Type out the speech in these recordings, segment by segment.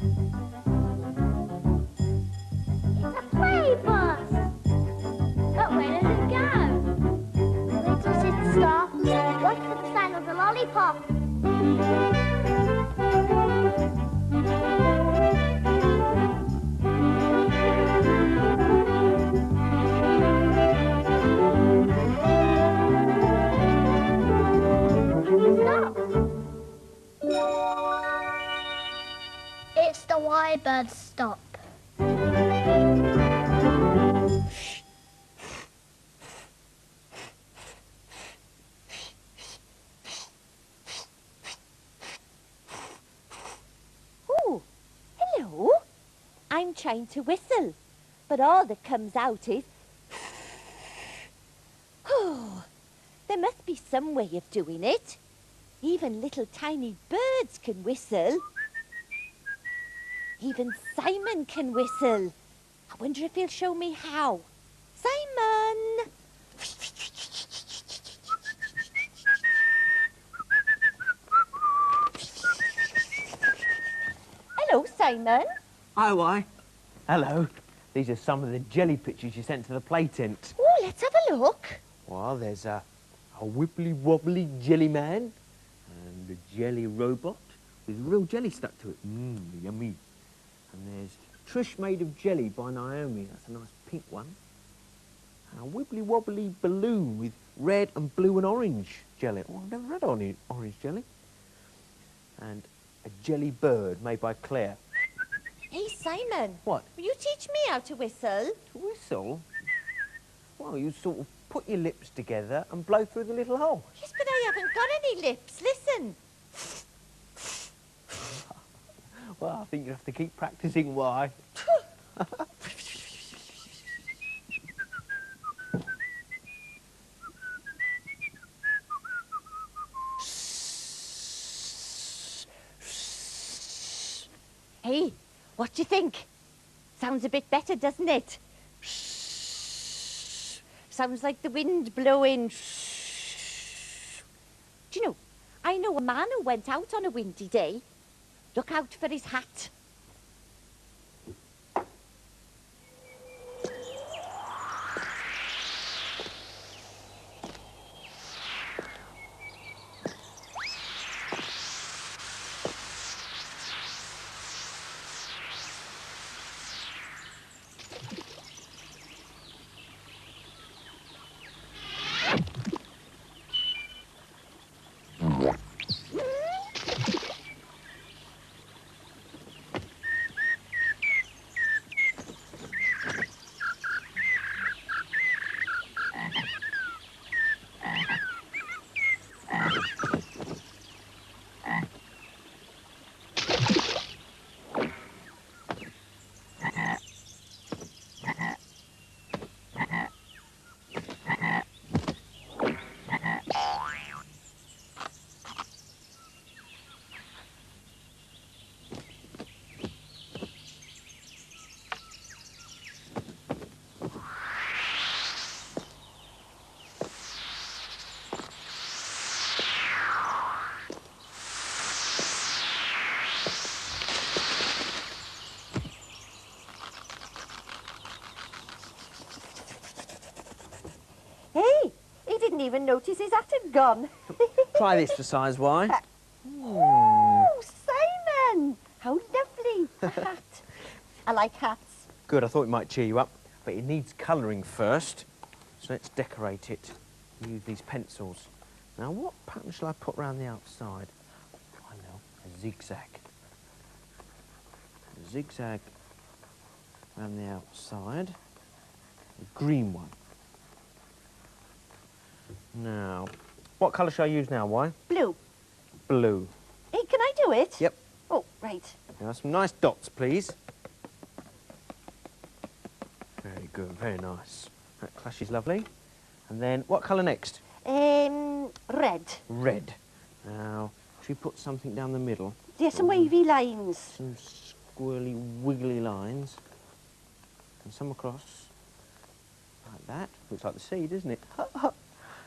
It's a play bus. But where does it go? Where does it stop? Watch for the sign of the lollipop. It's the why birds stop. Oh, hello. I'm trying to whistle, but all that comes out is... Oh, there must be some way of doing it. Even little tiny birds can whistle. Even Simon can whistle. I wonder if he'll show me how. Simon! Hello, Simon. Hi, why? Hello. These are some of the jelly pictures you sent to the play tent. Oh, let's have a look. Well, there's a wibbly-wobbly jelly man and a jelly robot with real jelly stuck to it. Mmm, yummy. And there's Trish made of jelly by Naomi. That's a nice pink one. And a wibbly-wobbly balloon with red and blue and orange jelly. Oh, I've never had orange jelly. And a jelly bird made by Claire. Hey, Simon. What? Will you teach me how to whistle? To whistle? Well, you sort of put your lips together and blow through the little hole. Yes, but I haven't got any lips. Listen. Well, I think you have to keep practising, why? Hey, what do you think? Sounds a bit better, doesn't it? Sounds like the wind blowing. Do you know, I know a man who went out on a windy day. Look out for his hat. Hey, he didn't even notice his hat had gone. Try this for size, why? Oh, Simon! How lovely, a hat. I like hats. Good, I thought it might cheer you up, but it needs colouring first. So let's decorate it. Use these pencils. Now, what pattern shall I put around the outside? I know, a zigzag. A zigzag around the outside. A green one. Now, what colour shall I use now, why? Blue. Blue. Hey, can I do it? Yep. Oh, right. Now, some nice dots, please. Very good, very nice. That clash is lovely. And then, what colour next? Red. Red. Now, should we put something down the middle? There's some wavy lines. Some squirrely, wiggly lines. And some across. Like that. Looks like the sea, doesn't it?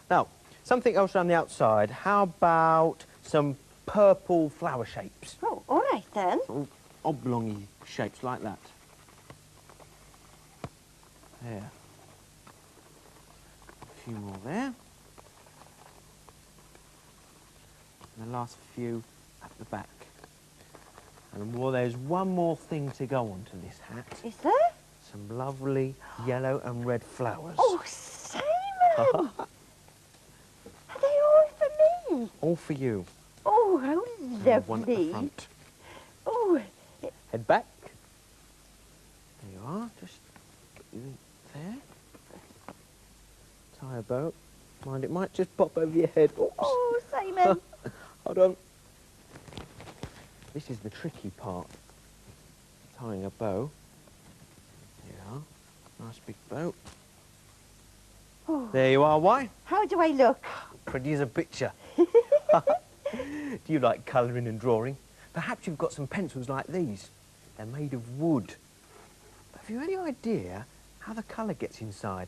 Now, something else around the outside. How about some purple flower shapes? Oh, all right then. Oh, oblongy shapes like that. There. A few more there. And the last few at the back. And well, there's one more thing to go on to this hat. Is there? Some lovely yellow and red flowers. Oh, Simon! Are they all for me? All for you. Oh, how And one at the lovely. front. Oh, Head back. There you are. Just get you there. Tie a bow. Mind, it might just pop over your head. Oops. oh, Simon. Hold on. This is the tricky part. Tying a bow. There you are. Nice big bow. Oh, There you are. Why? how do I look? Pretty as a picture. Do you like colouring and drawing? Perhaps you've got some pencils like these. They're made of wood. But have you any idea how the colour gets inside?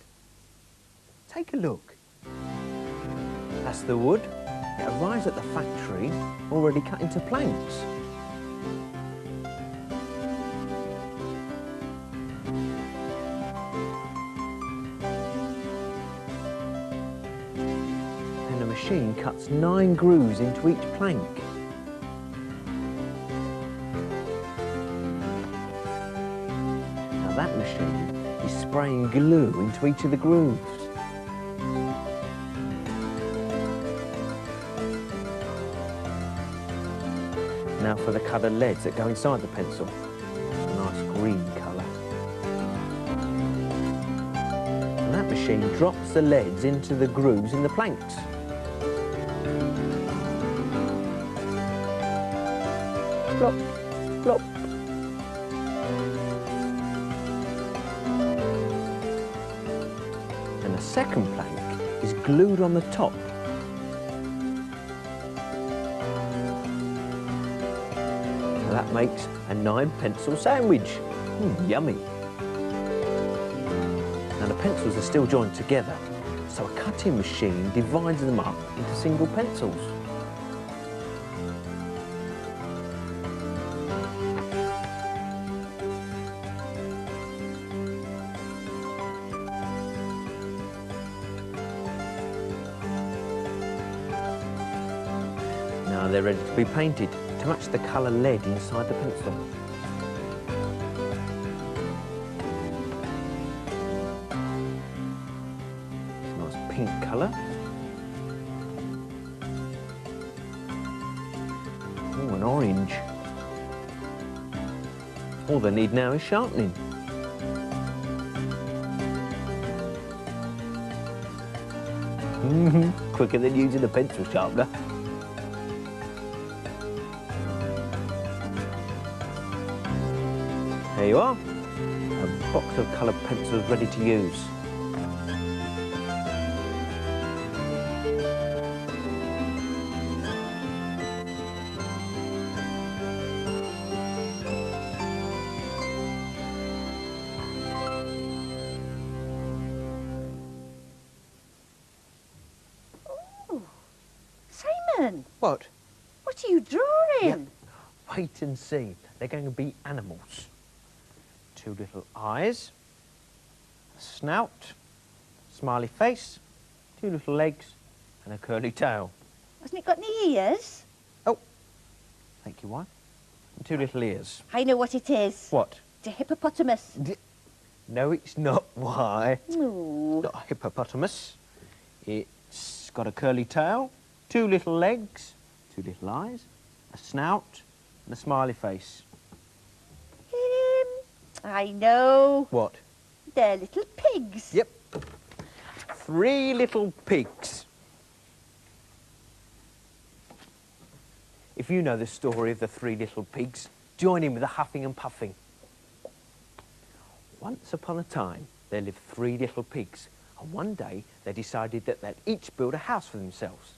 Take a look. That's the wood. It arrives at the factory already cut into planks. And the machine cuts 9 grooves into each plank. Now that machine is spraying glue into each of the grooves. Now for the coloured leads that go inside the pencil. A nice green colour. And that machine drops the leads into the grooves in the planks. Plop, plop. And the second plank is glued on the top. Now that makes a 9-pencil sandwich. Yummy. Now the pencils are still joined together, so a cutting machine divides them up into single pencils. Now they're ready to be painted to match the colour lead inside the pencil. It's a nice pink colour. Oh, an orange. All they need now is sharpening. Quicker than using a pencil sharpener. There you are, a box of coloured pencils ready to use. Oh, Simon, What? what are you drawing? Wait and see. They're going to be animals. 2 little eyes, a snout, smiley face, 2 little legs, and a curly tail. Hasn't it got any ears? Oh, thank you, one. And 2 little ears. I know what it is. What? It's a hippopotamus. No, it's not. Why? Oh. Not a hippopotamus. It's got a curly tail, 2 little legs, 2 little eyes, a snout, and a smiley face. I know. What? They're little pigs. Yep. 3 little pigs. If you know the story of the 3 little pigs, join in with the huffing and puffing. Once upon a time, there lived 3 little pigs, and one day they decided that they'd each build a house for themselves.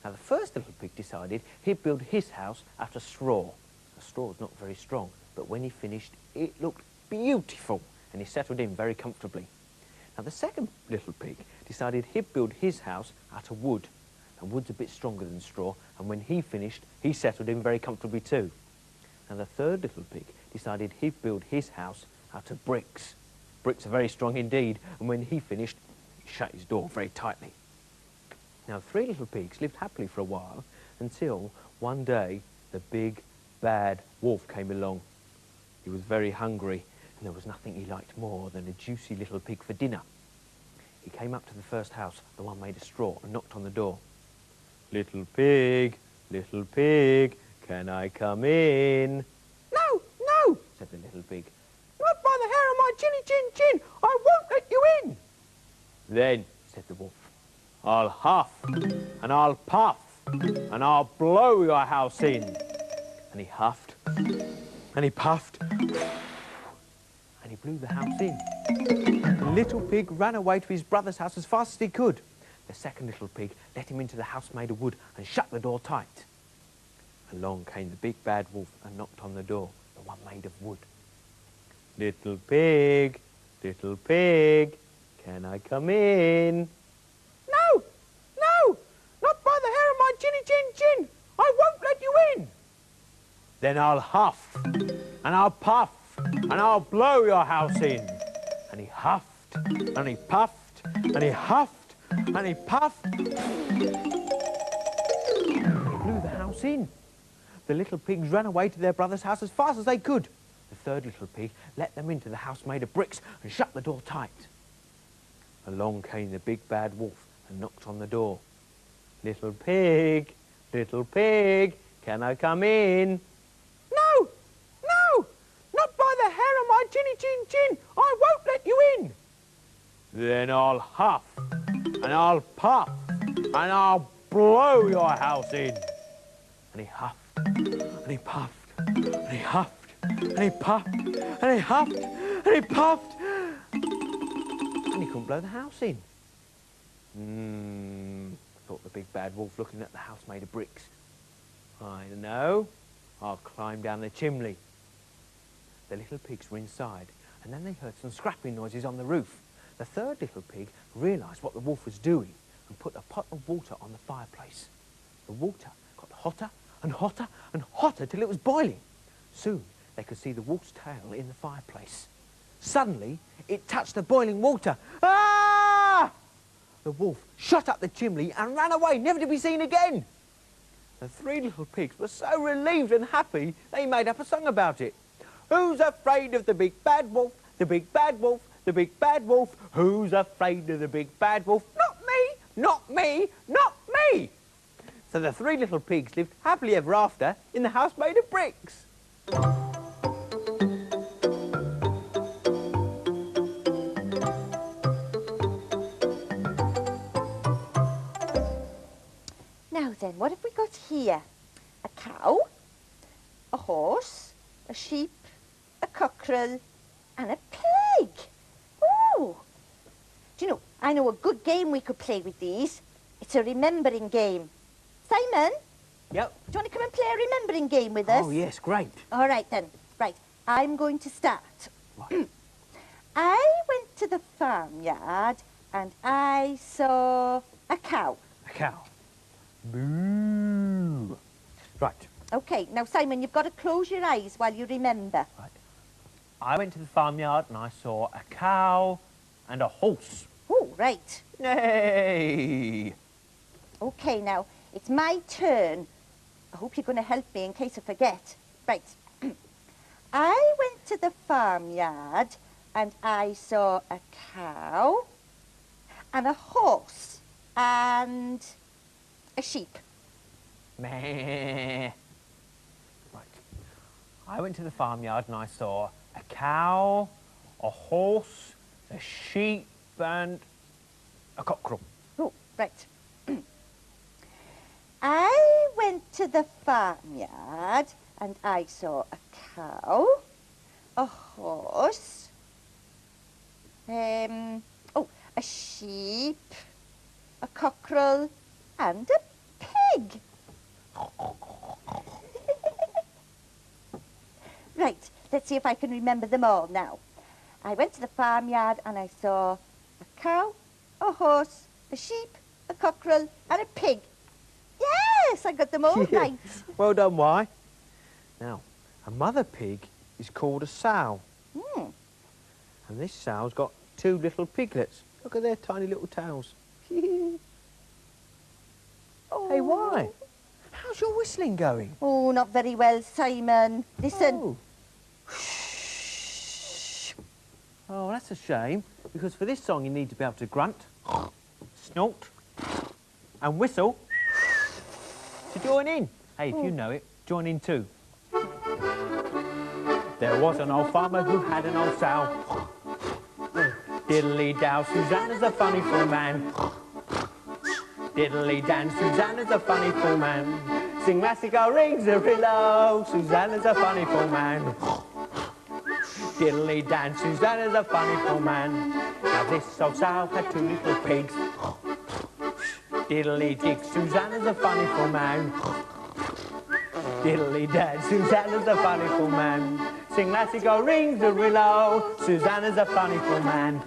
Now, the first little pig decided he'd build his house out of straw. The straw's not very strong, but when he finished, it looked beautiful, and he settled in very comfortably. Now, the second little pig decided he'd build his house out of wood. Now, wood's a bit stronger than straw, and when he finished, he settled in very comfortably too. Now the third little pig decided he'd build his house out of bricks. Bricks are very strong indeed, and when he finished, he shut his door very tightly. Now three little pigs lived happily for a while until one day the big bad wolf came along. He was very hungry, and there was nothing he liked more than a juicy little pig for dinner. He came up to the first house, the one made of straw, and knocked on the door. Little pig, can I come in? No, no, Said the little pig. not by the hair of my chinny chin chin. I won't let you in. Then, said the wolf, I'll huff, and I'll puff, and I'll blow your house in. And he huffed, and he puffed, and he blew the house in. The little pig ran away to his brother's house as fast as he could. The second little pig let him into the house made of wood and shut the door tight. Along came the big bad wolf and knocked on the door, the one made of wood. Little pig, can I come in? No, no, not by the hair of my chinny chin chin. I won't let you in. Then I'll huff, and I'll puff, and I'll blow your house in. And he huffed, and he puffed, and he huffed, and he puffed. He blew the house in. The little pigs ran away to their brother's house as fast as they could. The third little pig let them into the house made of bricks and shut the door tight. Along came the big bad wolf and knocked on the door. Little pig, can I come in? No, no, not by the hair of my chinny chin chin. I won't let you in. Then I'll huff, and I'll puff, and I'll blow your house in. And he huffed, and he puffed, and he huffed, and he puffed, and he huffed, and he puffed, and he couldn't blow the house in. Thought the big bad wolf, looking at the house made of bricks. I know, I'll climb down the chimney. The little pigs were inside, and then they heard some scrapping noises on the roof. The third little pig realised what the wolf was doing and put a pot of water on the fireplace. The water got hotter and hotter and hotter till it was boiling. Soon they could see the wolf's tail in the fireplace. Suddenly it touched the boiling water. Ah! The wolf shot up the chimney and ran away, never to be seen again. The three little pigs were so relieved and happy they made up a song about it. Who's afraid of the big bad wolf? The big bad wolf, the big bad wolf. Who's afraid of the big bad wolf? Not me, not me, not me. So the three little pigs lived happily ever after in the house made of bricks. Now then, what have we got here? A cow, a horse, a sheep, a cockerel, and a pig. Oh! Do you know, I know a good game we could play with these. It's a remembering game. Simon? Yep. Do you want to come and play a remembering game with us? Oh, yes, great. All right, then. Right, I'm going to start. Right. I went to the farmyard and I saw a cow. A cow. Boo. Right. OK, now, Simon, you've got to close your eyes while you remember. Right. I went to the farmyard and I saw a cow and a horse. Oh, right. Yay! OK, now, it's my turn. I hope you're going to help me in case I forget. Right. I went to the farmyard and I saw a cow and a horse and a sheep. Meh. Right. I went to the farmyard and I saw a cow, a horse, a sheep and a cockerel. Oh, right. I went to the farmyard and I saw a cow, a horse, a sheep, a cockerel and a pig. Right, let's see if I can remember them all now. I went to the farmyard and I saw a cow, a horse, a sheep, a cockerel and a pig. Yes, I got them all right. Well done, Why? Now, A mother pig is called a sow. Hmm. And this sow's got 2 little piglets. Look at their tiny little tails. Oh. Hey, why? How's your whistling going? Oh, not very well, Simon. Listen. Oh. Oh, that's a shame, because for this song you need to be able to grunt, snort, and whistle to join in. Hey, if you know it, join in too. There was an old farmer who had an old sow. Diddly-dow, Susanna's a funny full man. Diddly-dan, Susanna's a funny full man. Sing Massico rings a rillo, Susanna's a funny full man. Diddly-dan, Susanna's a funny full man. Now this old sow had 2 little pigs. Diddly-dick, Susanna's a funny full man. Diddly-dan, Susanna's a funny full man. Sing Massico rings a rillo, Susanna's a funny full man.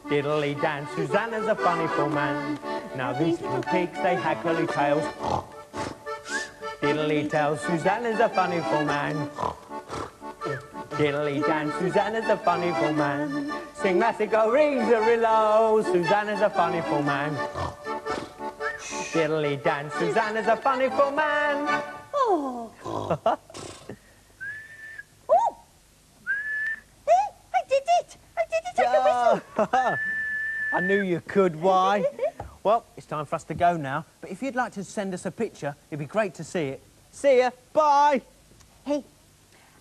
Diddly-dan, Susanna's a funny full man. Now these little pigs, they had curly tails. Diddly-tail, Susanna's a funny full man. Diddly-dan, Susanna's a funny full man. Sing Massico rings a rillo, Susanna's a funny full man. Diddly-dan, Susanna's a funny full man. Oh. Oh. Hey, I did it. I did it. I can whistle. I knew you could, why? Well, it's time for us to go now, but if you'd like to send us a picture, it'd be great to see it. See ya, bye! Hey,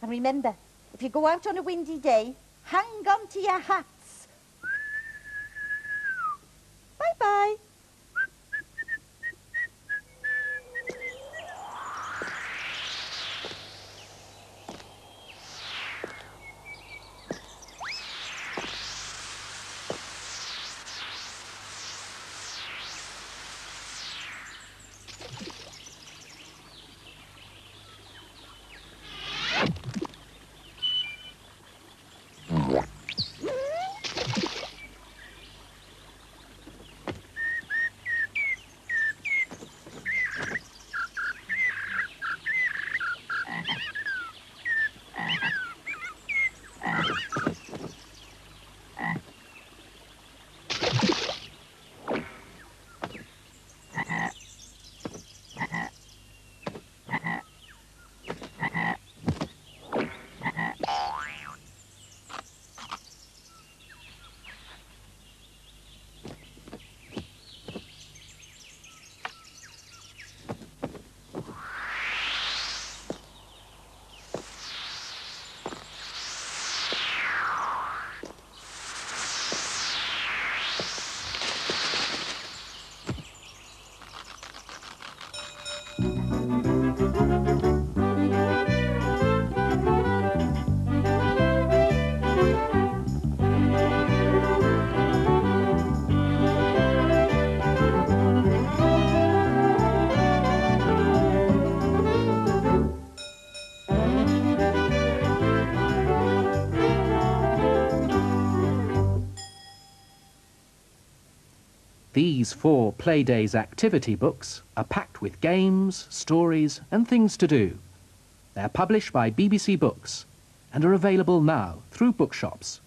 and remember, if you go out on a windy day, hang on to your hats. Bye-bye. These 4 Playdays activity books are packed with games, stories and things to do. They're published by BBC Books and are available now through bookshops.